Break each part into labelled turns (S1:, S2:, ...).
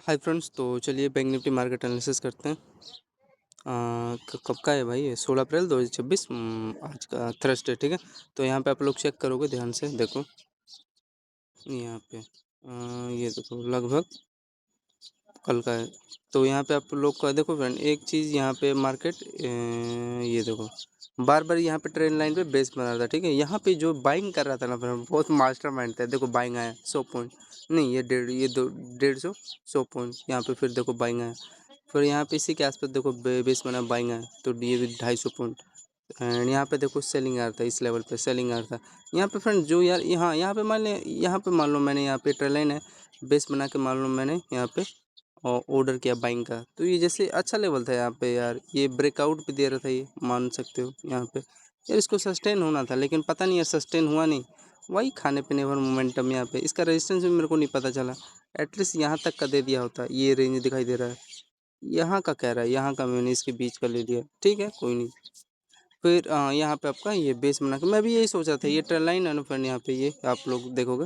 S1: Hi friends, तो चलिए bank Nifty market analysis करते हैं। कब का है भाई? ये 16 अप्रैल 2026, आज का थर्सडे, ठीक है। तो यहाँ पे आप लोग चेक करोगे ध्यान से, देखो यहाँ पे ये देखो लगभग कल का है। तो यहाँ पे आप लोग का देखो फ्रेंड, एक चीज़ यहाँ पे मार्केट ये देखो बार बार यहाँ पे ट्रेंड लाइन पे बेस बना रहा था, ठीक है। यहाँ पे जो बाइंग कर रहा था ना फ्रेंड, बहुत मास्टर माइंड था। देखो बाइंग आया 100 पॉइंट, नहीं ये डेढ़, ये दो 150, 100 पॉइंट यहाँ पे, फिर देखो बाइंग आया, फिर यहाँ पे इसी के आसपास देखो बेस बना बाइंग आया, तो ये भी 250 पॉइंट। एंड यहाँ पे देखो सेलिंग आ रहा था, इस लेवल पे सेलिंग आ रहा था। यहाँ पे फ्रेंड जो यार यहाँ पे मान लें, यहाँ पे मान लो मैंने यहाँ पे ट्रेल लाइन है, बेस बना के मान लो मैंने यहाँ पे और ऑर्डर किया बाइंग का, तो ये जैसे अच्छा लेवल था यहाँ पे यार, ये ब्रेकआउट भी दे रहा था, ये मान सकते हो यहाँ पे यार। इसको सस्टेन होना था, लेकिन पता नहीं यार सस्टेन हुआ नहीं। वही खाने पीने भर मोमेंटम यहाँ पे, इसका रेजिस्टेंस भी मेरे को नहीं पता चला। एटलीस्ट यहाँ तक का दे दिया होता, ये रेंज दिखाई दे रहा है, यहाँ का कह रहा है, यहाँ का मैंने इसके बीच का ले लिया, ठीक है कोई नहीं। फिर यहाँ पे आपका ये बेस बना के, मैं भी यही सोचा था, ये ट्रेल लाइन है ना फ्रेंड, यहाँ पे ये आप लोग देखोगे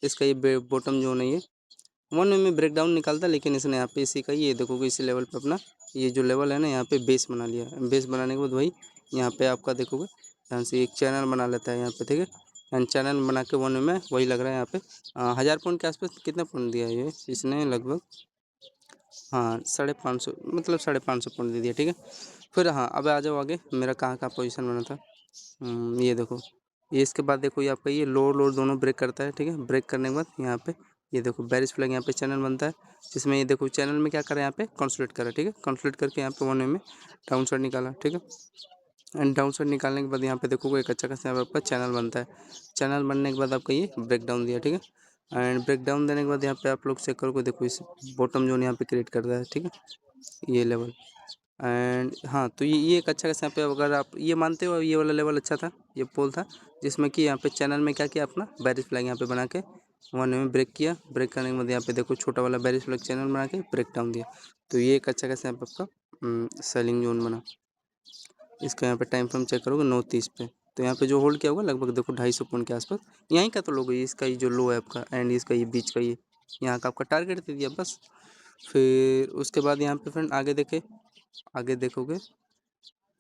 S1: इसका ये बॉटम जोन है, ये 1 में ब्रेक डाउन निकालता, लेकिन इसने यहाँ पे इसी का ये देखोगे इसी लेवल पे अपना ये जो लेवल है ना, यहाँ पे बेस बना लिया। बेस बनाने के बाद वही यहाँ पे आपका देखोगे यहाँ से एक चैनल बना लेता है यहाँ पे, ठीक है। एंड चैनल बना के 1 में वही लग रहा है यहाँ पे 1000 पॉइंट के आसपास। कितना पॉइंट दिया है ये इसने? लगभग हाँ 550, मतलब 550 पॉइंट दे दिया, ठीक है। फिर हाँ अब आ जाओ आगे, मेरा कहाँ कहाँ पोजीशन बना था। ये देखो, ये इसके बाद देखो ये आपका ये लोअर लोअर दोनों ब्रेक करता है, ठीक है। ब्रेक करने के बाद यहाँ पे ये देखो बेरिश फ्लैग यहाँ पे चैनल बनता है, जिसमें ये देखो चैनल में क्या करा यहाँ पे कंसोलिडेट करा, ठीक है। कंसोलिडेट करके यहाँ पे 1 में डाउन साइड निकाला, ठीक है। एंड डाउन साइड निकालने के बाद यहाँ पे देखोगे एक अच्छा खासा यहाँ पे आपका चैनल बनता है। चैनल बनने के बाद आपका ये ब्रेक डाउन दिया, ठीक है। एंड ब्रेक डाउन देने के बाद यहाँ पे आप लोग चेक करोगे, देखो इस बॉटम जोन यहाँ पे क्रिएट करता है, ठीक है, ये लेवल। एंड हाँ, तो ये एक अच्छा खासा यहाँ पे, अगर आप ये मानते हो ये वाला लेवल अच्छा था, ये पोल था, जिसमें कि यहाँ पे चैनल में क्या किया अपना बेरिश फ्लैग यहाँ पे बना के 1 में ब्रेक किया। ब्रेक करने के बाद यहाँ पे देखो छोटा वाला बेरिश फ्लैग चैनल बना के ब्रेक डाउन दिया। तो ये एक अच्छा खासा यहाँ पे आपका सेलिंग जोन बना। इसका यहाँ पे टाइम फ्रेम चेक करोगे 9:30 पे, तो यहाँ पे जो होल्ड किया होगा लगभग देखो 250 पॉइंट के आसपास, यहीं का तो लोग ये इसका ये जो लो है आपका, एंड इसका ये बीच का ये यहाँ का आपका टारगेट दे दिया बस। फिर उसके बाद यहाँ पे फ्रेंड आगे देखे, आगे देखोगे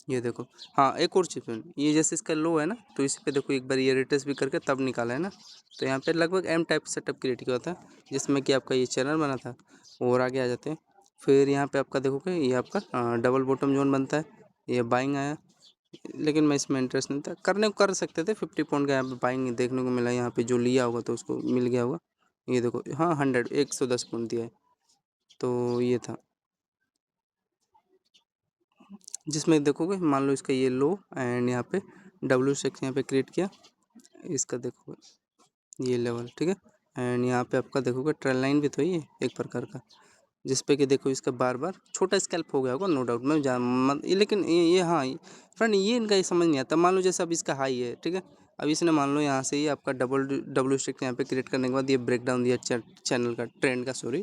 S1: ये देखो, हाँ एक और चीज़ फ्रेंड, ये जैसे इसका लो है ना, तो इसी पे देखो एक बार ये रिटेस्ट भी करके तब निकाला है ना, तो यहाँ पे लगभग एम टाइप सेटअप क्रिएट किया था, जिसमें कि आपका ये चैनल बना था। और आगे आ जाते हैं, फिर यहाँ पे आपका देखोगे ये आपका डबल बॉटम जोन बनता है, ये बाइंग आया, लेकिन मैं इसमें इंटरेस्ट नहीं था, करने को कर सकते थे। 50 पॉइंट का यहाँ पे बाइंग देखने को मिला, यहाँ पे जो लिया होगा तो उसको मिल गया होगा। ये देखो हाँ 110 पॉइंट दिया है, तो ये था, जिसमें देखोगे मान लो इसका ये लो, एंड यहाँ पे डब्ल्यू सेक्शन यहाँ पे क्रिएट किया, इसका देखोगे ये लेवल, ठीक है। एंड यहाँ पे आपका देखोगे ट्रेल लाइन भी तो ये एक प्रकार का, जिस पे कि देखो इसका बार बार छोटा स्कैल्प हो गया होगा, नो डाउट मैं लेकिन ये हाँ फ्रेंड, ये इनका ये समझ नहीं आता। मान लो जैसे अब इसका हाई है, ठीक है, अब इसने मान लो यहाँ से ये आपका डब्ल्यू स्टिक यहाँ पे क्रिएट करने के बाद ये ब्रेक डाउन दिया चैनल का, ट्रेंड का, सॉरी,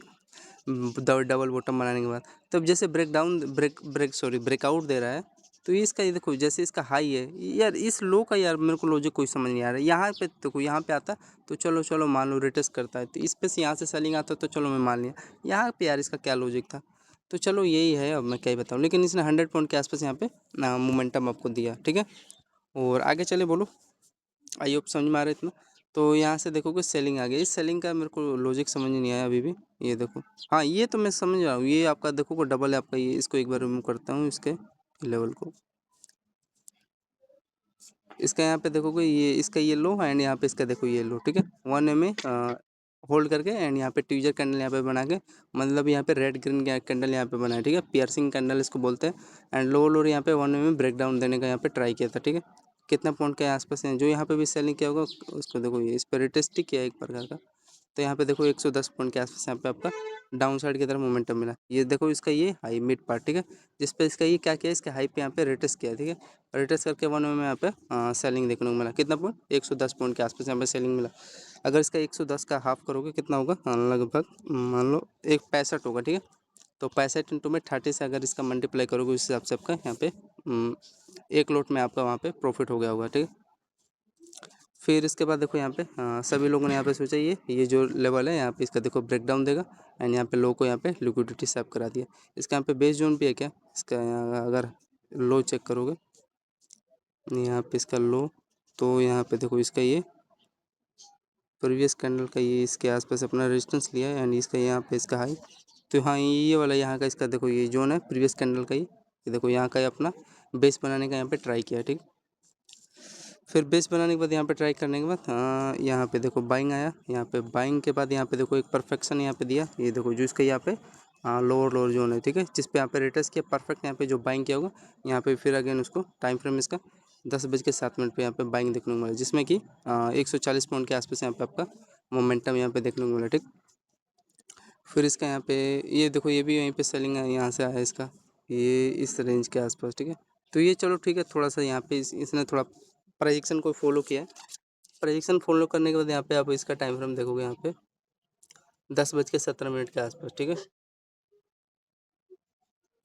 S1: डबल बॉटम बनाने के बाद, तब जैसे ब्रेक डाउन ब्रेकआउट दे रहा है, तो ये इसका ये देखो जैसे इसका हाई है यार, इस लो का यार मेरे को लॉजिक कोई समझ नहीं आ रहा है। यहाँ पे देखो, यहाँ पे आता तो चलो चलो मान लो रिटेस्ट करता है, तो इस पे से यहाँ से सेलिंग आता तो चलो मैं मान लिया, यहाँ पे यार इसका क्या लॉजिक था। तो चलो यही है, अब मैं क्या ही बताऊँ, लेकिन इसने 100 पॉइंट के आसपास यहाँ पे मोमेंटम आपको दिया, ठीक है। और आगे चले, बोलो, आई होप समझ में आ रहा है इतना। तो यहाँ से देखोगे सेलिंग आ गई, इस सेलिंग का मेरे को लॉजिक समझ नहीं आया अभी भी। ये देखो हाँ, ये तो मैं समझ रहा हूँ, ये आपका देखोगे डबल है आपका, ये इसको एक बार रिमूव करता हूँ इसके लेवल को, इसका यहाँ पे देखोगे ये इसका ये लो, एंड यहाँ पे इसका देखो ये लो, ठीक है। 1 में होल्ड करके, एंड यहाँ पे ट्विजर कैंडल यहाँ पे बना के, मतलब यहाँ पे रेड ग्रीन कैंडल यहाँ पे बना है, ठीक है, पियर्सिंग कैंडल इसको बोलते हैं। एंड लोअर यहाँ पे 1 में ब्रेक डाउन देने का यहाँ पे ट्राई किया था, ठीक है। कितना पॉइंट के आसपास है जो यहाँ पे भी सेलिंग किया होगा, उसको देखो ये इस पर रिटेस्ट किया एक प्रकार का। तो यहाँ पे देखो 110 पॉइंट के आसपास यहाँ पे आपका डाउन साइड की तरफ मोमेंटम मिला। ये देखो इसका ये हाई मिड पार्ट, ठीक है, जिस पे इसका ये क्या किया, इसके हाई पे यहाँ पे रिटेस्ट किया, ठीक है। रिटेस्ट करके 1 में यहाँ पे सेलिंग देखने को मिला, कितना पॉइंट, 110 पॉइंट के आसपास यहाँ पे सेलिंग मिला। अगर इसका 110 का हाफ करोगे कितना होगा, लगभग मान लो 165 होगा, ठीक है। तो 65 इंटू में 30 से अगर इसका मल्टीप्लाई करोगे, उस हिसाब से आपका यहाँ पे एक लोट में आपका वहाँ पे प्रॉफिट हो गया होगा, ठीक है। फिर इसके बाद देखो यहाँ पे सभी लोगों ने यहाँ पे सोचा ये जो लेवल है यहाँ पे इसका देखो ब्रेक डाउन देगा एंड यहाँ पे लो को यहाँ पे लिक्विडिटी सेव करा दिया। इसका यहाँ पे बेस जोन भी है क्या, इसका अगर लो चेक करोगे यहाँ पे इसका लो, तो यहाँ पे देखो इसका ये प्रीवियस कैंडल का ये इसके आसपास अपना रेजिस्टेंस लिया है एंड इसका यहाँ पे इसका हाई, तो हाँ ये वाला यहाँ का इसका देखो ये जोन है प्रीवियस कैंडल का ये देखो यहाँ का अपना बेस बनाने का यहाँ पे ट्राई किया, ठीक। फिर बेस बनाने के बाद यहाँ पे ट्राई करने के बाद यहाँ पे देखो बाइंग आया, यहाँ पे बाइंग के बाद यहाँ पे देखो एक परफेक्शन यहाँ पे दिया, ये देखो जो इसका यहाँ पे लोअर जोन है, ठीक है, जिस पे यहाँ पे रिटेस्ट किया परफेक्ट, यहाँ पे जो बाइंग किया होगा यहाँ पे फिर अगेन उसको टाइम फ्रेम इसका 10:07 पे यहाँ पे बाइंग देखने को मिला, जिसमें कि 140 पॉइंट के आसपास यहाँ पे आपका मोमेंटम यहाँ पे देखने को मिला, ठीक। फिर इसका यहाँ पे ये देखो ये भी यहीं पे सेलिंग है, यहाँ से आया इसका ये इस रेंज के आसपास, ठीक है। तो ये चलो ठीक है, थोड़ा सा यहाँ पे इसने थोड़ा प्रोजेक्शन को फॉलो किया है। प्रोजेक्शन फॉलो करने के बाद यहाँ पे आप इसका टाइम फ्रेम देखोगे यहाँ पे 10:17 के आसपास, ठीक है।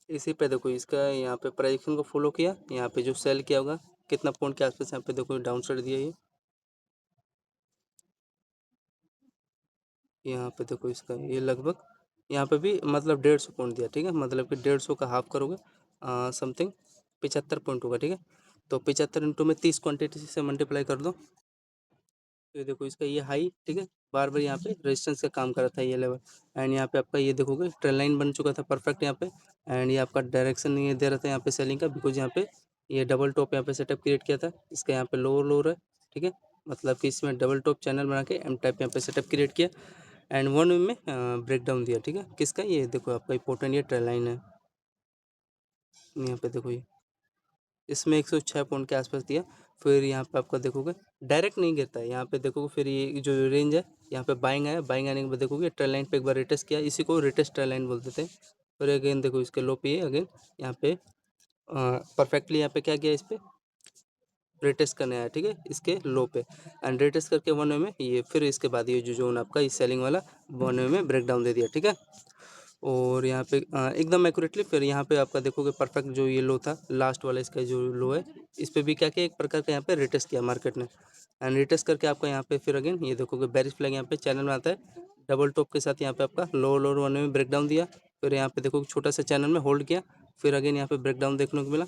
S1: इसी पे देखो इसका यहाँ पे प्रोजेक्शन को फॉलो किया, यहाँ पे जो सेल किया होगा कितना पॉइंट के आसपास यहाँ पे देखो डाउन साइड दिया ये, यहाँ पे देखो इसका ये लगभग यहाँ पे भी मतलब 150 पॉइंट दिया, ठीक है, मतलब कि 150 का हाफ करोगे समथिंग 75 पॉइंट होगा, ठीक है। तो 75 इंटू में 30 क्वांटिटी से मल्टीप्लाई कर दो, तो ये देखो इसका ये हाई, ठीक है, बार बार यहाँ पे रेजिस्टेंस का काम कर रहा था ये लेवल, एंड यहाँ पे आपका ये देखोगे ट्रेंड लाइन बन चुका था परफेक्ट यहाँ पे, एंड ये आपका डायरेक्शन ये दे रहा था यहाँ पे सेलिंग का, बिकॉज यहाँ पे ये डबल टॉप यहाँ पे सेटअप क्रिएट किया था, इसका यहाँ पे लोअर लोअर है, ठीक है, मतलब कि इसमें डबल टॉप चैनल बना के एम टाइप यहाँ पे सेटअप क्रिएट किया एंड वन वे में ब्रेक डाउन दिया, ठीक है, किसका ये देखो आपका इंपॉर्टेंट ये ट्रेंड लाइन है, यहाँ पे देखो ये इसमें 106 पॉइंट के आसपास दिया। फिर यहाँ पे आपका देखोगे डायरेक्ट नहीं गिरता है, यहाँ पे देखोगे फिर ये जो रेंज है यहाँ पे बाइंग आया, बाइंग आने के बाद देखोगे ट्रेंड लाइन पे एक बार रिटेस्ट किया, इसी को रिटेस्ट ट्रेंड लाइन बोलते थे। फिर अगेन देखो इसके लो पे अगेन यहाँ पे परफेक्टली यहाँ पे क्या किया, इस पे रिटेस्ट करने आया, ठीक है, इसके लो पे एंड रिटेस्ट करके वन वे में ये फिर इसके बाद ये जो जोन आपका इस सेलिंग वाला वन वे में ब्रेक डाउन दे दिया, ठीक है। और यहाँ पे एकदम एक्यूरेटली फिर यहाँ पे आपका देखोगे परफेक्ट जो ये लो था लास्ट वाला इसका जो लो है, इस पे भी क्या किया एक प्रकार का यहाँ पे रिटेस्ट किया मार्केट ने एंड रिटेस्ट करके आपका यहाँ पे फिर अगेन ये देखोगे बेरिश फ्लैग यहाँ पे चैनल में आता है डबल टॉप के साथ, यहाँ पे आपका लो लोअर वन में ब्रेक डाउन दिया, फिर यहाँ पे देखो छोटा सा चैनल में होल्ड किया, फिर अगेन यहाँ पे ब्रेक डाउन देखने को मिला,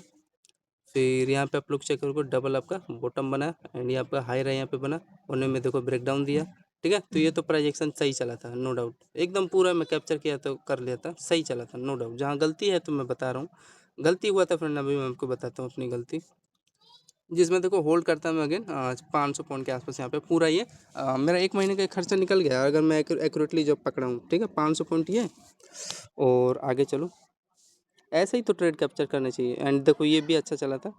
S1: फिर यहाँ पे आप लोग चेक करोगे डबल आपका बॉटम बना एंड ये आपका हाई रहा यहाँ पे बना, उन्हें में देखो ब्रेक डाउन दिया, ठीक है। तो ये तो प्रोजेक्शन सही चला था, नो डाउट, एकदम पूरा मैं कैप्चर किया तो कर लिया था, सही चला था, नो डाउट। जहाँ गलती है तो मैं बता रहा हूँ, गलती हुआ था फ्रेंड, अभी मैं आपको बताता हूँ अपनी गलती, जिसमें देखो होल्ड करता मैं अगेन 500 पॉइंट के आसपास यहाँ पे पूरा ये मेरा 1 महीने का खर्चा निकल गया अगर मैं एक्यूरेटली जब पकड़ा हूँ, ठीक है, 500 पॉइंट ये। और आगे चलो, ऐसे ही तो ट्रेड कैप्चर करना चाहिए एंड देखो ये भी अच्छा चला था।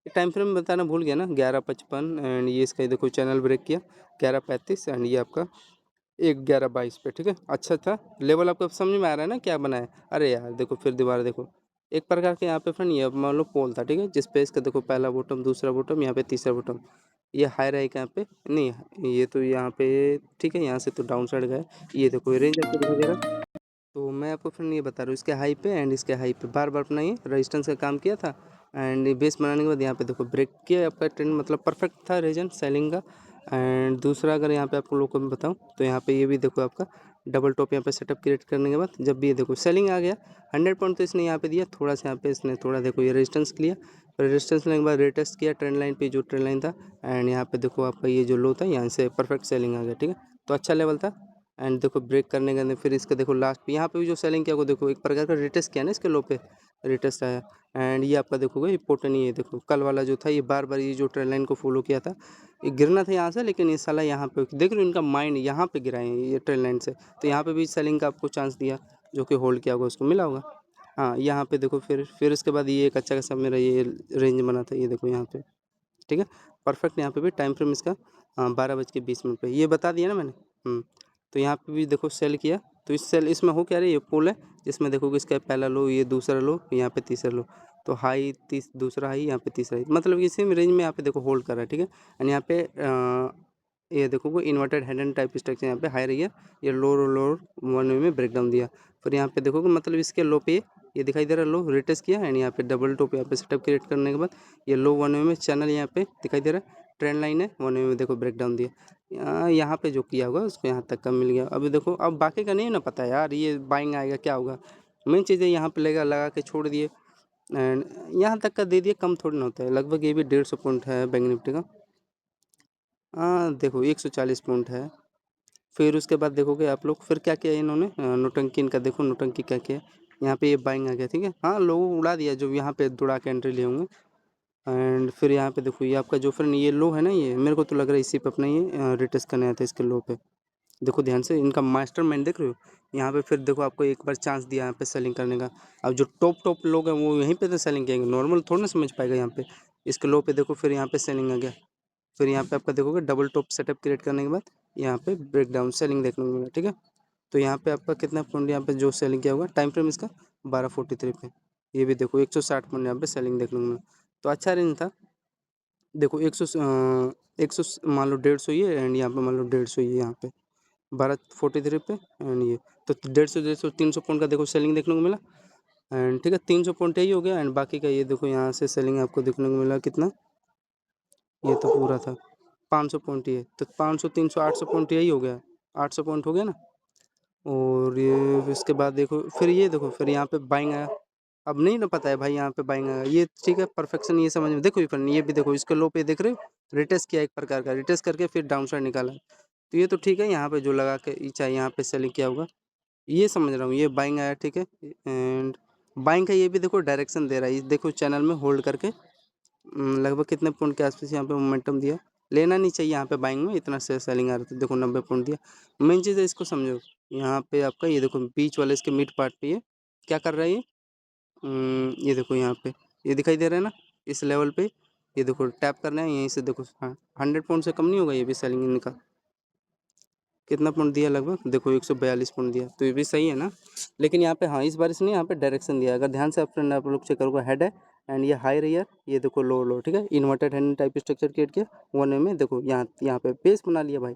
S1: टाइम फ्रेम बताना भूल गया ना, 11:55 एंड ये इसका देखो चैनल ब्रेक किया 11:35 एंड ये आपका 11:22 पे, ठीक है, अच्छा था लेवल, आपको समझ में आ रहा है ना क्या बना है। अरे यार देखो फिर दोबारा देखो एक प्रकार के यहाँ पे फ्रेंड ये मान लो पोल था, ठीक है, जिस पे इसका देखो पहला बॉटम दूसरा बॉटम यहाँ पे तीसरा बॉटम, ये हाई रहेगा यहाँ पे नहीं, ये तो यहाँ पे ठीक है, यहाँ से तो डाउन साइड गया, ये देखो रेंज आपको दिखाई दे रहा है। तो मैं आपको फ्रेंड ये बता रहा हूँ इसके हाई पे एंड इसके हाई पे बार बार अपना ये रेजिस्टेंस का काम किया था एंड बेस बनाने के बाद यहाँ पे देखो ब्रेक किया, आपका ट्रेंड मतलब परफेक्ट था रीजन सेलिंग का। एंड दूसरा अगर यहाँ पे आपको लोगों को मैं बताऊँ तो यहाँ पे ये भी देखो आपका डबल टॉप यहाँ पे सेटअप क्रिएट करने के बाद जब भी ये देखो सेलिंग आ गया 100 पॉइंट, तो इसने यहाँ पे दिया थोड़ा सा, यहाँ पे इसने थोड़ा देखो ये रेजिस्टेंस लिया, रेजिस्टेंस लेने के बाद रिटेस्ट किया ट्रेंड लाइन पे, जो ट्रेंड लाइन था एंड यहाँ पे देखो आपका ये जो लो था यहाँ से परफेक्ट सेलिंग आ गया, ठीक है, तो अच्छा लेवल था। एंड देखो ब्रेक करने के अंदर फिर इसका देखो लास्ट पे यहाँ पे भी जो सेलिंग किया वो देखो एक प्रकार का रिटेस्ट किया ना, इसके लो पे रिटेस्ट आया एंड ये आपका देखोगे इंपॉर्टेंट, ये देखो कल वाला जो था ये बार बार ये जो ट्रेंड लाइन को फॉलो किया था, ये गिरना था यहाँ से, लेकिन ये साला यहाँ पे देख लो इनका माइंड यहाँ पे गिरा है ये ट्रेंड लाइन से, तो यहाँ पे भी सेलिंग का आपको चांस दिया, जो कि होल्ड किया होगा उसको मिला होगा। हाँ यहाँ पे देखो फिर उसके बाद ये एक अच्छा खासा मेरा ये रेंज बना था, ये देखो यहाँ पे, ठीक है, परफेक्ट। यहाँ पे भी टाइम फ्रेम इसका 12:20 पे ये बता दिया ना मैंने। तो यहाँ पे भी देखो सेल किया, तो इस सेल इसमें हो क्या रही है पोल है, जिसमें देखो कि इसका पहला लो ये दूसरा लो यहाँ पे तीसरा लो, तो हाई दूसरा हाई यहाँ पे तीसरा हाई, मतलब इसी रेंज में यहाँ पे देखो होल्ड कर रहा है, ठीक है। एंड यहाँ पे ये देखो inverted hand and type structure यहाँ पे हाई रही है, ये लोअर वन वे में ब्रेक डाउन दिया, फिर यहाँ पे देखो मतलब इसके लो पे ये दिखाई दे रहा है, लो रिटेस्ट किया एंड यहाँ पे डबल टॉप यहाँ पे सेटअप क्रिएट करने के बाद ये लो वन वे में चैनल यहाँ पे दिखाई दे रहा है, ट्रेंड लाइन है, वन में देखो ब्रेक डाउन दिया, यहाँ पे जो किया होगा उसको यहाँ तक का मिल गया। अभी देखो अब बाकी का नहीं ना पता यार, ये बाइंग आएगा क्या होगा, मेन चीज़ है यहाँ पे लगा के छोड़ दिए एंड यहाँ तक का दे दिए, कम थोड़ी ना होता है। लगभग ये भी 150 पॉइंट है बैंक निफ्टी का। देखो 140 पॉइंट है। फिर उसके बाद देखोगे आप लोग फिर क्या किया इन्होंने, नोटंकी इनका देखो, नोटंकी क्या किया, यहाँ पे ये बाइंग आ गया, ठीक है। हाँ, लोगों को उड़ा दिया जो यहाँ पे दौड़ा के एंट्री लिए होंगे। एंड फिर यहाँ पे देखो ये आपका जो फ्रेंड ये लो है ना, ये मेरे को तो लग रहा है इसी पे अपना ये रिटेस्ट करने आया था, इसके लो पे। देखो ध्यान से, इनका मास्टर माइंड देख रहे हो यहाँ पे। फिर देखो आपको एक बार चांस दिया यहाँ पे सेलिंग करने का। अब जो टॉप लोग हैं वो यहीं पे तो सेलिंग करेंगे, नॉर्मल थोड़ा ना समझ पाएगा यहाँ पे। इसके लो पे देखो फिर यहाँ पे सेलिंग आ गया। फिर यहाँ पे आपका देखोगे डबल टॉप सेटअप क्रिएट करने के बाद यहाँ पे ब्रेक डाउन सेलिंग देखने को मिला, ठीक है। तो यहाँ पे आपका कितना पॉइंट यहाँ पे जो सेलिंग किया होगा, टाइम फ्रेम इसका 12:43 पे। ये भी देखो 160 पॉइंट यहाँ पे सेलिंग देखने को मिला। तो अच्छा रेंज था। देखो 100 मान लो 150 ये एंड यहाँ पे मान लो 150 ये यहाँ पे 12:43 पे एंड ये। तो 150 300 पॉइंट का देखो सेलिंग देखने को मिला एंड ठीक है, 300 पॉइंट यही हो गया एंड बाकी का ये देखो यहाँ से सेलिंग आपको देखने को मिला कितना, ये तो पूरा था 500 पॉइंट ये। तो 500 300 800 पॉइंट यही हो गया, 800 पॉइंट हो गया ना। और ये इसके बाद देखो फिर ये देखो फिर यहाँ पे बाइंग आया। अब नहीं ना पता है भाई यहाँ पे बाइंग आया, ये ठीक है परफेक्शन ये समझ में। देखो ये भी देखो इसके लो पे देख रहे हो, रिटेस्ट किया एक प्रकार का, रिटेस्ट करके फिर डाउन साइड निकाला। तो ये तो ठीक है, यहाँ पे जो लगा के चाहे यहाँ पे सेलिंग किया होगा, ये समझ रहा हूँ, ये बाइंग आया, ठीक है। एंड बाइंग का ये भी देखो डायरेक्शन दे रहा है, देखो चैनल में होल्ड करके लगभग कितने पॉइंट के आसपास यहाँ पे मोमेंटम दिया। लेना नहीं चाहिए यहाँ पे बाइंग में, इतना से सेलिंग आ रहा था, देखो 90 पॉइंट दिया। मेन चीज़ है इसको समझो, यहाँ पे आपका ये देखो बीच वाले इसके मिड पार्ट पे ये क्या कर रहा है ये, ये देखो यहाँ पे ये दिखाई दे रहा है ना, इस लेवल पे ये देखो टैप करना है यहीं से। देखो हाँ 100 पॉइंट से कम नहीं होगा ये भी सेलिंग इनका। कितना पॉइंट दिया लगभग, देखो 142 पॉइंट दिया, तो ये भी सही है ना। लेकिन यहाँ पे हाँ इस बार इसने यहाँ पे डायरेक्शन दिया, अगर ध्यान से फ्रेंड आप लोग चेक करोगे, हेड है एंड ये हाई रही है, ये देखो लो, ठीक है। Inverted hand type structure create किया 1 में, देखो यहाँ पे बेस बना लिया भाई।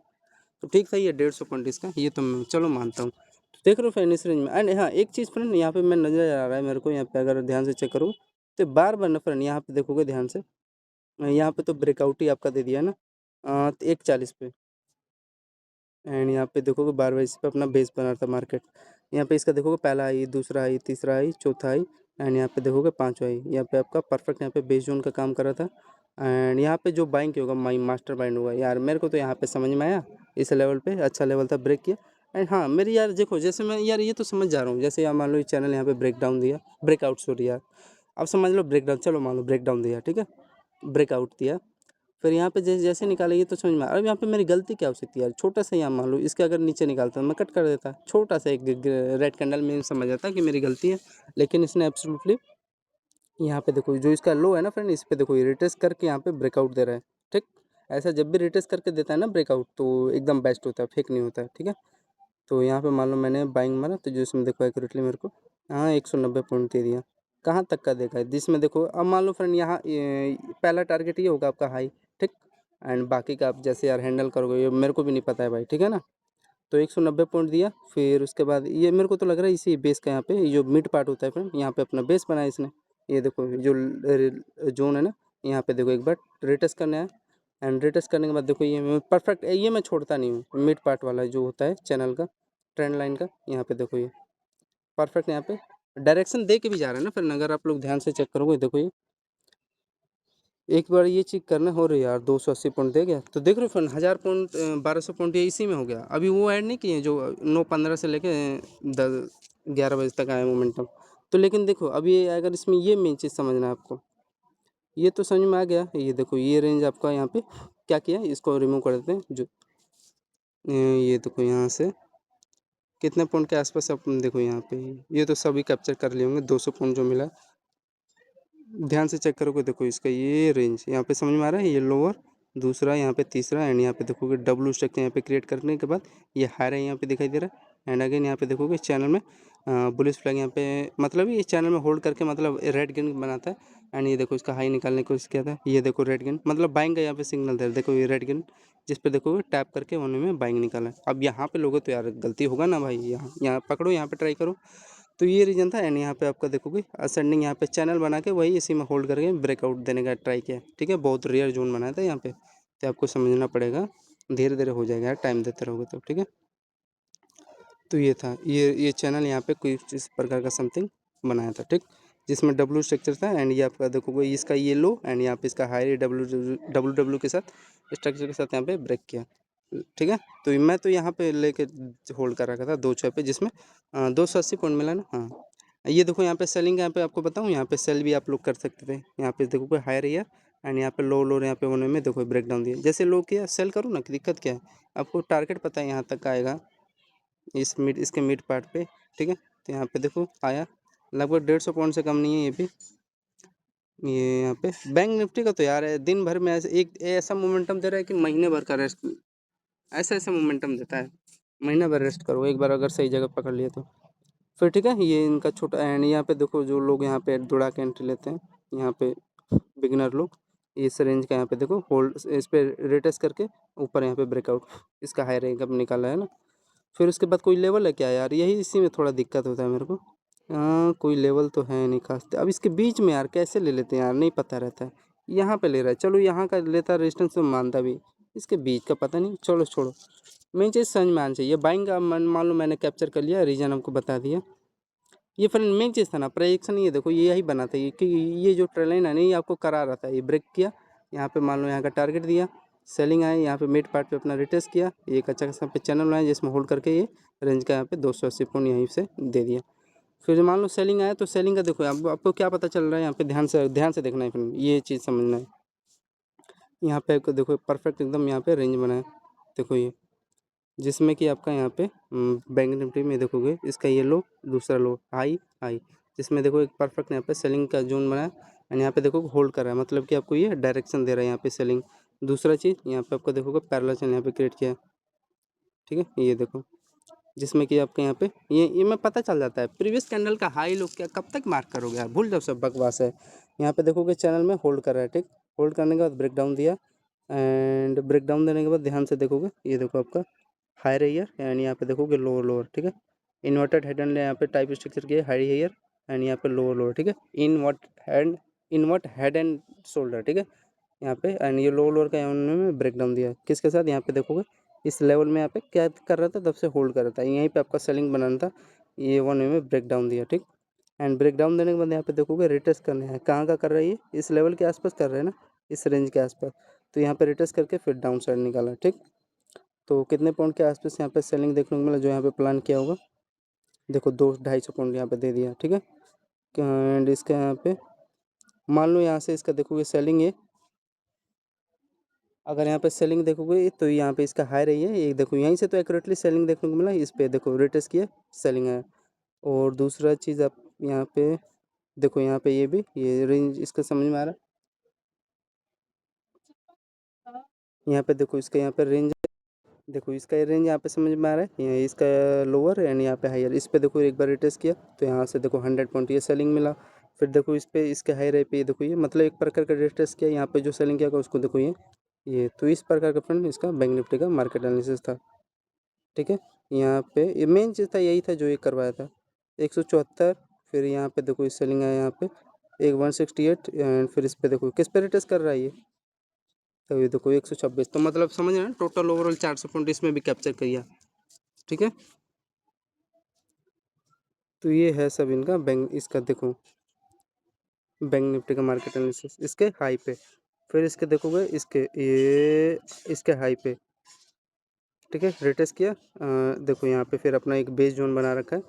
S1: तो ठीक सही है 150 पॉइंट इसका, ये तो मैं चलो मानता हूँ। तो देख रहे हो फ्रेंड इस रेंज में। एंड हाँ एक चीज़ फ्रेंड यहाँ पे मैं नजर आ रहा है मेरे को, यहाँ पे अगर ध्यान से चेक करो तो बार बार ना फ्रेंड यहाँ पे देखोगे ध्यान से, यहाँ पे तो ब्रेकआउट ही आपका दे दिया है ना, 140 पे। एंड यहाँ पे देखोगे बार बार इस पे अपना बेस बना था मार्केट। यहाँ पे इसका देखोगे पहला आई, दूसरा आई, तीसरा आई, चौथा आई एंड यहाँ पे देखोगे पांचवा आई। यहाँ पे आपका परफेक्ट यहाँ पे बेस जोन का काम कर रहा था। एंड यहाँ पे जो बाइंग होगा माई मास्टर बाइंड होगा यार, मेरे को तो यहाँ पे समझ में आया, इस लेवल पे अच्छा लेवल था, ब्रेक किया। एंड हाँ मेरी यार देखो, जैसे मैं यार ये तो समझ जा रहा हूँ, जैसे यार मान लो ये चैनल यहाँ पे ब्रेक डाउन दिया, ब्रेकआउट सॉरी यार, अब समझ लो ब्रेक डाउन, चलो मान लो ब्रेक डाउन दिया, ठीक है, ब्रेकआउट दिया। फिर यहाँ पे जैसे निकाला ये तो समझ में अब यहाँ पे मेरी गलती क्या हो सकती है यार, छोटा सा यहाँ मान लो इसके अगर नीचे निकालता मैं कट कर देता, छोटा सा एक रेड कैंडल में समझ आता कि मेरी गलती है। लेकिन इसने एब्सोल्युटली यहाँ पे देखो जो इसका लो है ना फ्रेंड, इस पे देखो ये रिटेस्ट करके यहाँ पे ब्रेकआउट दे रहा है, ठीक। ऐसा जब भी रिटेस्ट करके देता है ना ब्रेकआउट तो एकदम बेस्ट होता है, फेक नहीं होता है, ठीक है। तो यहाँ पे मान लो मैंने बाइंग मारा तो जो इसमें देखो एक्यूरेटली मेरे को हाँ 190 पॉइंट दे दिया। कहाँ तक का देखा है जिसमें देखो, अब मान लो फ्रेंड यहाँ पहला टारगेट ये होगा आपका हाई, ठीक। एंड बाकी का आप जैसे यार हैंडल करोगे ये मेरे को भी नहीं पता है भाई, ठीक है ना। तो 190 पॉइंट दिया, फिर उसके बाद ये मेरे को तो लग रहा है इसी बेस का यहाँ पे जो मिड पार्ट होता है फ्रेंड, यहाँ पे अपना बेस बनाया इसने। ये देखो जो जोन है ना, यहाँ पे देखो एक बार रिटेस्ट करना है एंड रिटेस्ट करने के बाद देखो ये परफेक्ट, ये मैं छोड़ता नहीं हूँ, मिड पार्ट वाला जो होता है चैनल का ट्रेंड लाइन का, यहाँ पे देखो ये परफेक्ट यहाँ पे डायरेक्शन दे के भी जा रहा है ना फ्रेंड, अगर आप लोग ध्यान से चेक करोगे देखो ये एक बार ये चेक करना हो रही यार 280 पॉइंट दे गया। तो देख रहे हो फ्रेंड 1000 पॉइंट 1200 पॉइंट ये इसी में हो गया। अभी वो ऐड नहीं किए जो 9:15 से लेके 11 बजे तक आया मोमेंटम। तो लेकिन देखो अभी अगर इसमें ये मेन चीज़ समझना है आपको, ये तो समझ में आ गया। ये देखो ये रेंज आपका यहाँ पे क्या किया, इसको रिमूव कर देते हैं जो ये देखो यहाँ से कितने पॉइंट के आसपास अपन देखो यहाँ पे ये तो सभी कैप्चर कर लिए होंगे 200 पॉइंट जो मिला। ध्यान से चेक करोगे देखो इसका ये रेंज यहाँ पे समझ में आ रहा है, ये लोअर, दूसरा यहाँ पे तीसरा एंड यहाँ पे देखोगे डब्लू स्ट्रक्चर यहाँ पे क्रिएट करने के बाद ये हायर है यहाँ पे दिखाई दे रहा है। एंड अगेन यहाँ पे देखोगे चैनल में बुलिश फ्लैग यहाँ पे मतलब ये चैनल में होल्ड करके मतलब रेड गेन बनाता है। एंड ये देखो इसका हाई निकालने की कोशिश किया था, ये देखो रेड गेन मतलब बाइंग का यहाँ पे सिग्नल दे रहा है, देखो ये रेड गेन जिस पे देखोगे टैप करके होने में बाइंग निकाला है। अब यहाँ पे लोगों तो यार गलती होगा ना भाई, यहाँ यहाँ पकड़ो, यहाँ पे ट्राई करो। तो ये रीजन था एंड यहाँ पे आपका देखोगे असेंडिंग यहाँ पे चैनल बना के वही इसी में होल्ड करके ब्रेकआउट देने का ट्राई किया, ठीक है। बहुत रेयर जोन बनाया था यहाँ पे। तो आपको समझना पड़ेगा, धीरे धीरे हो जाएगा यार, टाइम देते रहोगे तो, ठीक है। तो ये था, ये चैनल यहाँ पे कोई इस प्रकार का समथिंग बनाया था, ठीक, जिसमें डब्लू स्ट्रक्चर था। एंड ये आपका देखोगे इसका ये लो, एंड यहाँ पे इसका हाई डब्लू डब्लू डब्लू के साथ स्ट्रक्चर के साथ यहाँ पे ब्रेक किया, ठीक है। तो मैं तो यहाँ पे लेके होल्ड कर रखा था 2 6 पे, जिसमें 280 पॉइंट मिला ना। हाँ, ये देखो यहाँ पे सेलिंग, यहाँ पे आपको बताऊँ, यहाँ पे सेल भी आप लोग कर सकते थे। यहाँ पे देखो कोई हायर है, एंड यहाँ पे लो लो यहाँ पे होने में देखो ब्रेक डाउन दिया, जैसे लो किया सेल करो ना, दिक्कत क्या है, आपको टारगेट पता है यहाँ तक आएगा, इस मिड, इसके मिड पार्ट पे, ठीक है। तो यहाँ पे देखो आया लगभग 150 पॉइंट से कम नहीं है ये भी। ये यहाँ पे बैंक निफ्टी का तो यार है, दिन भर में ऐसे एक ऐसा मोमेंटम दे रहा है कि महीने भर का रेस्ट, ऐसा ऐसा मोमेंटम देता है, महीना भर रेस्ट करो एक बार अगर सही जगह पकड़ लिए तो फिर, ठीक है। ये इनका छोटा एंड, यहाँ पे देखो जो लोग यहाँ पे दौड़ा के एंट्री लेते हैं, यहाँ पे बिगिनर लोग, इस रेंज का यहाँ पे देखो होल्ड, इस पे रेटेस्ट करके ऊपर यहाँ पे ब्रेकआउट, इसका हाई रेंज अब निकाला है ना। फिर उसके बाद कोई लेवल है क्या यार, यही इसी में थोड़ा दिक्कत होता है मेरे को। कोई लेवल तो है नहीं खास, अब इसके बीच में यार कैसे ले लेते हैं यार, नहीं पता रहता है। यहाँ पे ले रहा है, चलो यहाँ का लेता रेजिस्टेंस तो मानता भी, इसके बीच का पता नहीं, चलो छोड़ो। मेन चीज़ समझ में आना चाहिए, बाइंग का मान लो मैंने कैप्चर कर लिया, रीजन हमको बता दिया। ये फ्रेंड मेन चीज़ था ना, प्रेडिक्शन, ये देखो ये यही बना था ये, कि ये जो ट्रेल लाइन है ना, ये आपको करा रहा था, ये ब्रेक किया, यहाँ पे मान लो यहाँ का टारगेट दिया, सेलिंग आए, यहाँ पे मिड पार्ट पे अपना रिटेस्ट किया, ये एक अच्छा खासा पे चैनल बनाया जिसमें होल्ड करके ये रेंज का यहाँ पे 280 पॉइंट यहीं से दे दिया। फिर मान लो सेलिंग आया, तो सेलिंग का देखो आपको क्या पता चल रहा है, यहाँ पे ध्यान से देखना है फ्रेंड, ये चीज़ समझना है। यहाँ पे आपको देखो परफेक्ट एकदम यहाँ पे रेंज बनाया, देखो ये, जिसमें कि आपका यहाँ पे बैंक निफ्टी में देखोगे इसका ये लो, दूसरा लो, हाई हाई, जिसमें देखो एक परफेक्ट यहाँ पे सेलिंग का जोन बनाया, एंड यहाँ पे देखो होल्ड कर रहा है, मतलब कि आपको ये डायरेक्शन दे रहा है यहाँ पे सेलिंग। दूसरा चीज़ यहाँ पे आपको देखोगे पैरेलल चैनल यहाँ पे क्रिएट किया, ठीक है, ये देखो, जिसमें कि आपके यहाँ पे ये में पता चल जाता है प्रीवियस कैंडल का हाई लो क्या, कब तक मार्क करोगे यार, भूल जाओ सब बकवास है। यहाँ पे देखोगे चैनल में होल्ड कर रहा है, ठीक, होल्ड करने के बाद ब्रेक डाउन दिया, एंड ब्रेक डाउन देने के बाद ध्यान से देखोगे, ये देखो आपका हायर हेयर, एंड यहाँ पे देखोगे लोअर लोअर, ठीक है। इन्वर्टेड हेड एंड यहाँ पे टाइप स्ट्रक्चर किया, हाई हेयर एंड यहाँ पे लोअर लोअर, ठीक है। इनवर्ट हेड एंड शोल्डर, ठीक है, यहाँ पे, एंड ये लोअर लोअर का उन्होंने ब्रेक डाउन दिया, किसके साथ, यहाँ पे देखोगे इस लेवल में यहाँ पे क्या कर रहा था, तब से होल्ड कर रहा था, यहीं पे आपका सेलिंग बनाना था, ये वन वे में ब्रेक डाउन दिया, ठीक। एंड ब्रेक डाउन देने के बाद यहाँ पे देखोगे रिटेस्ट करने हैं, कहाँ का कर रहा है ये, इस लेवल के आसपास कर रहे हैं ना, इस रेंज के आसपास, तो यहाँ पे रिटेस्ट करके फिर डाउन साइड निकाला, ठीक। तो कितने पॉइंट के आसपास यहाँ पे सेलिंग देखने को मिला, जो यहाँ पे प्लान किया होगा, देखो 200-250 पॉइंट यहाँ पे दे दिया, ठीक है। एंड इसका यहाँ पे मान लो यहाँ से इसका देखोगे सेलिंग है, अगर यहाँ पे सेलिंग देखोगे तो यहाँ पे इसका हाई रही है, ये देखो यहीं से तो एक्यूरेटली सेलिंग देखने को मिला, इस पे देखो रिटेस्ट किया, सेलिंग है। और दूसरा चीज़ आप यहाँ पे देखो, यहाँ पे ये भी ये रेंज इसका समझ में आ रहा है, यहाँ पे देखो इसका यहाँ पे रेंज, देखो इसका ये रेंज यहाँ पे समझ में आ रहा है, ये इसका लोअर एंड यहाँ पे हायर, इस पे देखो एक बार रिटेस्ट किया तो यहाँ से देखो 100 पॉइंट ये सेलिंग मिला। फिर देखो इस पे इसके हायर पे ये देखो, ये मतलब एक प्रकार का रिटेस्ट किया, यहाँ पे जो सेलिंग किया उसको देखो ये तो इस प्रकार का फ्रेंड इसका बैंक निफ्टी का मार्केट एनालिसिस था, ठीक है। यहाँ पे ये मेन चीज़ था, यही था जो ये करवाया था 174। फिर यहाँ पे देखो इस सेलिंग आया, यहाँ पे एक 168, एंड फिर इस पे देखो किस पे रिटेस्ट कर रहा है ये, तो ये देखो 126, तो मतलब समझ रहे हैं टोटल ओवरऑल 400 पॉइंट इसमें भी कैप्चर किया, ठीक है। तो ये है सब इनका बैंक, इसका देखो बैंक निफ्टी का मार्केट एनालिसिस इसके हाई पे, फिर इसके देखोगे इसके ये इसके हाई पे, ठीक है, रिटेस्ट किया, देखो यहाँ पे फिर अपना एक बेस जोन बना रखा है,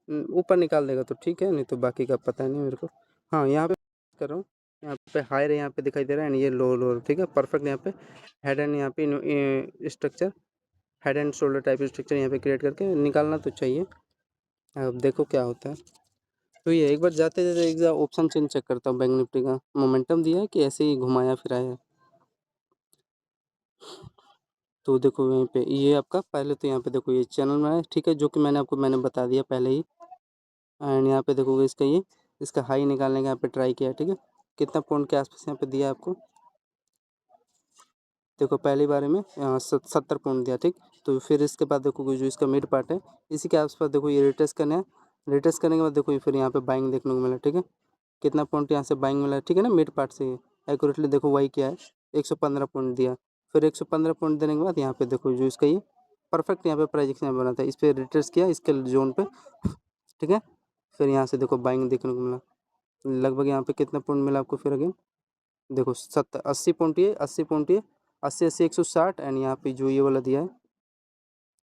S1: ऊपर निकाल देगा तो ठीक है, नहीं तो बाकी का पता नहीं मेरे को। हाँ, यहाँ पे कर रहा हूँ, यहाँ पे हायर है, यहाँ पे दिखाई दे रहा है, एंड ये लो लो, ठीक है, परफेक्ट। यहाँ पे हेड एंड यहाँ पे structure, head and shoulder type structure यहाँ पे क्रिएट करके निकालना तो चाहिए, अब देखो क्या होता है। तो ये एक बार जाते जाते एक ऑप्शन चेंज चेक करता हूँ, बैंक निफ्टी का मोमेंटम दिया है कि ऐसे ही घुमाया फिराया है। तो देखो यहीं पे ये आपका पहले तो यहाँ पे देखो ये चैनल में है, ठीक है, जो कि मैंने बता दिया पहले ही। एंड यहाँ पे देखोगे इसका हाई निकालने का यहाँ पे ट्राई किया, ठीक है, कितना पॉइंट के आसपास यहाँ पे दिया आपको, देखो पहली बारे में 70 पॉइंट दिया, ठीक। तो फिर इसके बाद देखोगे जो इसका मिड पार्ट है इसी के आसपास देखो ये रिटेस्ट करना है, रिटेस्ट करने के बाद देखो ये फिर यहाँ पे बाइंग देखने को मिला, ठीक है, कितना पॉइंट यहाँ से बाइंग मिला, ठीक है ना, मिड पार्ट से एक्यूरेटली देखो वही क्या है 115 पॉइंट दिया। फिर 115 पॉइंट देने के बाद यहाँ पे देखो जो इसका ये परफेक्ट यहाँ पे प्राइस एक्शन बना था, इस पर रिट्रेस किया इसके जोन पे, ठीक है। फिर यहाँ से देखो बाइंग देखने को मिला, लगभग यहाँ पे कितना पॉइंट मिला आपको फिर अगेन देखो 80 पॉइंट, ये 80 पॉइंट, ये 80 160 एंड यहाँ पे जो ये वाला दिया है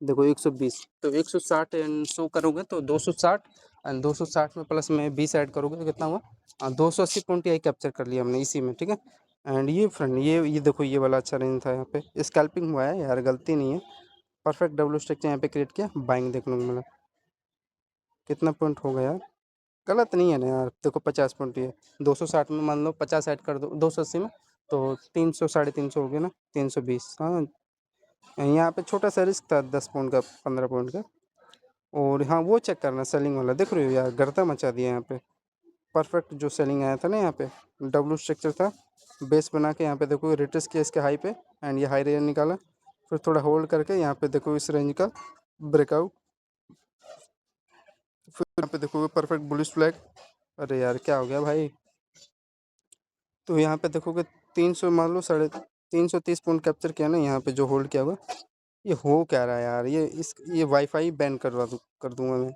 S1: देखो 120, तो 160 एंड 100 करोगे तो 260 एंड 260 में प्लस में 20 ऐड करोगे तो कितना हुआ 280 पॉइंट यही कैप्चर कर लिया हमने इसी में, ठीक है। एंड ये फ्रेंड ये देखो ये वाला अच्छा रेंज था, यहाँ पे स्कैल्पिंग हुआ है यार, गलती नहीं है, परफेक्ट डब्ल्यू स्ट्रक्चर यहाँ पे क्रिएट किया, बाइंग देखने को मिला, कितना पॉइंट होगा यार, गलत नहीं है ना यार, देखो 50 पॉइंट, ये 260 में मान लो 50 ऐड कर दो 280 में, तो 300 350 हो गया ना, 320, हाँ। यहाँ पे छोटा सा रिस्क था 10 पॉइंट का 15 पॉइंट का। और हाँ वो चेक करना सेलिंग वाला, देख रहे हो यार गर्दा मचा दिया यहाँ पे, परफेक्ट जो सेलिंग आया था ना, यहाँ पे डब्ल्यू स्ट्रक्चर था, बेस बना के यहाँ पे देखो रिट्रेस किया इसके हाई पे एंड ये हाई रेंज निकाला, फिर थोड़ा होल्ड करके यहाँ पे देखो इस रेंज का ब्रेकआउट, फिर यहाँ पे देखो परफेक्ट बुलिश फ्लैग, अरे यार क्या हो गया भाई, तो यहाँ पे देखोगे 300 मान लो 330 पॉइंट कैप्चर किया ना, यहाँ पे जो होल्ड किया हुआ, ये हो क्या रहा है यार, ये वाईफाई बैन कर दूंगा मैं,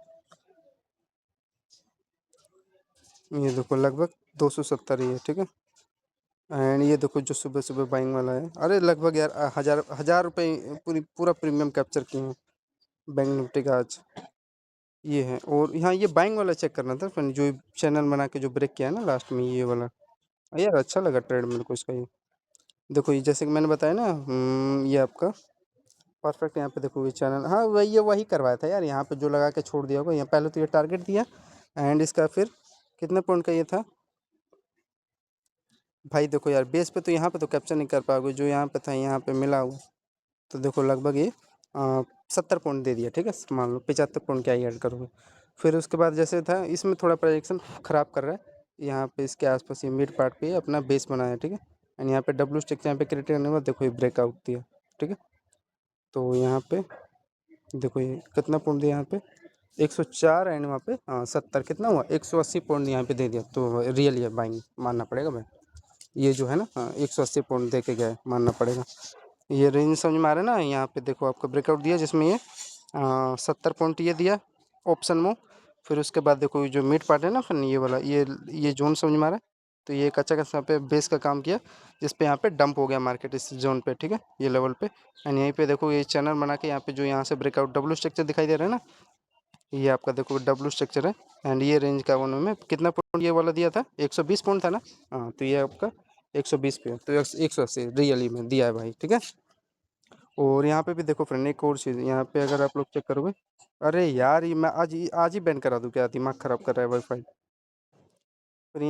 S1: ये देखो लगभग 270 ही है, ठीक है। एंड ये देखो जो सुबह सुबह बाइंग वाला है, अरे लगभग यार 1000 रुपये पूरा प्रीमियम कैप्चर किए हैं बैंक निफ्टी का आज, ये है। और यहाँ ये बाइंग वाला चेक करना था फिर जो चैनल बना के जो ब्रेक किया है ना लास्ट में, ये वाला यार अच्छा लगा ट्रेड मेरे को इसका, ये देखो ये जैसे कि मैंने बताया ना, ये आपका परफेक्ट यहाँ पे देखो ये चैनल, हाँ वही करवाया था यार, यहाँ पे जो लगा के छोड़ दिया होगा, यहाँ पहले तो ये टारगेट दिया एंड इसका फिर कितने पॉइंट का ये था भाई, देखो यार बेस पे तो यहाँ पे तो कैप्चर नहीं कर पाओगे, जो यहाँ पे था यहाँ पे मिला हुआ, तो देखो लगभग ये 70 पॉइंट दे दिया, ठीक है, मान लो 75 पॉइंट क्या ही ऐड करोगे। फिर उसके बाद जैसे था इसमें थोड़ा प्रोजेक्शन ख़राब कर रहा है, यहाँ पे इसके आसपास ये मिड पार्ट पे अपना बेस बनाया, ठीक है। एंड यहाँ पे डब्ल्यू स्टिक यहाँ पे क्रिएट करने के बाद देखो ये ब्रेकआउट दिया, ठीक है। तो यहाँ पे देखो ये कितना पॉइंट दिया यहाँ पे 104 एंड वहाँ पे 70, कितना हुआ 180 पॉइंट यहाँ पे दे दिया, तो रियल ये बाइंग मानना पड़ेगा भाई, ये जो है ना 180 पॉइंट दे के गए, मानना पड़ेगा। ये रेंज समझ में आ रहा है ना, यहाँ पे देखो आपका ब्रेकआउट दिया जिसमें ये 70 पॉइंट ये दिया ऑप्शन में, फिर उसके बाद देखो ये जो मिड पार्ट है ना फिर ये वाला ये जोन समझ में आ रहा है, तो ये एक अच्छा खासा पे बेस का काम किया, जिस पे यहाँ पे डंप हो गया मार्केट इस जोन पे, ठीक है, ये लेवल पे। एंड यहीं पे देखो ये चैनल बना के यहाँ पे जो यहाँ से ब्रेकआउट डब्ल्यू स्ट्रक्चर दिखाई दे रहा है ना, ये आपका देखो डब्ल्यू स्ट्रक्चर है एंड ये रेंज का वन में कितना पॉइंट ये वाला दिया था 120 पॉइंट था ना, हाँ तो ये आपका 120 पे, तो 180 रियली में दिया है भाई, ठीक है। और यहाँ पे भी देखो फ्रेंड एक और चीज़, यहाँ पे अगर आप लोग चेक करोगे, अरे यार ये मैं आज ही बैन करा दूँ क्या, दिमाग खराब कर रहा है वाईफाई। और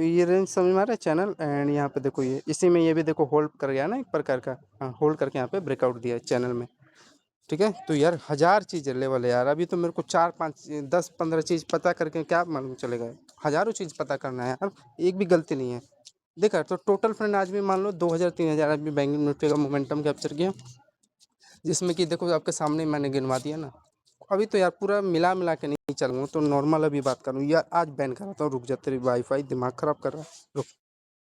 S1: ये रेंज समझ में आ रहा है चैनल, एंड यहाँ पे देखो ये इसी में ये भी देखो होल्ड कर गया ना एक प्रकार का, हाँ होल्ड करके यहाँ पे ब्रेकआउट दिया है चैनल में, ठीक है। तो यार 1000 चीज़ लेवल है यार, अभी तो मेरे को 4 5 10 15 चीज़ पता करके क्या मालूम चलेगा, हज़ारों चीज़ पता करना है यार, एक भी गलती नहीं है। देखा तो टोटल फ्रेंड आज भी मान लो 2000 3000 आज भी बैंक निफ्टी का मोमेंटम कैप्चर किया, जिसमें कि देखो आपके सामने मैंने गिनवा दिया ना। अभी तो यार पूरा मिला मिला के नहीं चलूँगा, तो नॉर्मल अभी बात करूँ यार, आज बैन कराता हूँ, रुक जा तेरी वाईफाई दिमाग ख़राब कर रहा है, रुक।